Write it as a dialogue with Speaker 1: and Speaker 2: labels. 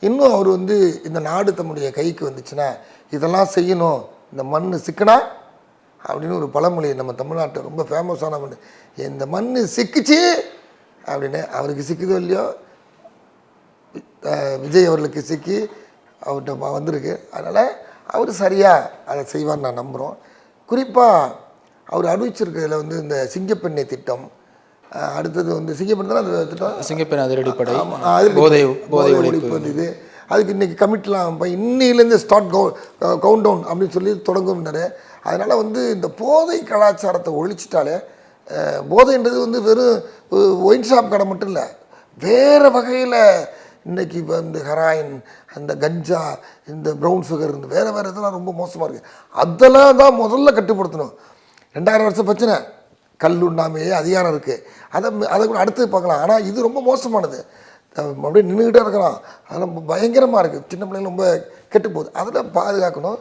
Speaker 1: இன்னும் அவர் வந்து இந்த நாடு தம்முடைய கைக்கு வந்துச்சுன்னா இதெல்லாம் செய்யணும், இந்த மண் சிக்கனா அப்படின்னு ஒரு பழமொழி நம்ம தமிழ்நாட்டை ரொம்ப ஃபேமஸான மண். இந்த மண் சிக்கிச்சு அப்படின்னு அவருக்கு சிக்குதோ இல்லையோ, விஜய் அவர்களுக்கு சிக்கி அவர்கிட்ட வந்திருக்கு. அதனால் அவர் சரியாக அதை செய்வார்னு நான் நம்புகிறோம். குறிப்பாக அவர் அறிவிச்சிருக்கிறதுல வந்து இந்த சிங்கப்பெண்ணை திட்டம், அடுத்தது வந்து சிங்கப்பெண் தான் அந்த திட்டம்,
Speaker 2: சிங்கப்பெண் அதிரடிப்படை,
Speaker 1: போதை ஒழிப்பு வந்து இது. அதுக்கு இன்றைக்கி கமிட்லாம் இப்போ இன்னிலேருந்து ஸ்டார்ட் கவுண்ட் டவுன் அப்படின்னு சொல்லி தொடங்கும்னாரு. அதனால் வந்து இந்த போதை கலாச்சாரத்தை ஒழிச்சிட்டாலே, போதைன்றது வந்து வெறும் ஒயின் ஷாப் கடை மட்டும் இல்லை, வேறு வகையில் இன்றைக்கி இப்போ இந்த ஹெராயின், அந்த கஞ்சா, இந்த ப்ரௌன் சுகர், இந்த வேறு இதெல்லாம் ரொம்ப மோசமாக இருக்குது. அதெல்லாம் தான் முதல்ல கட்டுப்படுத்தணும். 2000 வருஷம் பிரச்சனை, கல் உண்ணாமையே அதிகாரம் இருக்குது, அதை கூட அடுத்து பார்க்கலாம். ஆனால் இது ரொம்ப மோசமானது. அப்படியே நின்றுக்கிட்டே இருக்கிறான், அதெல்லாம் பயங்கரமாக இருக்குது. சின்ன பிள்ளைங்க ரொம்ப கெட்டு போகுது. அதில் பாதுகாக்கணும்.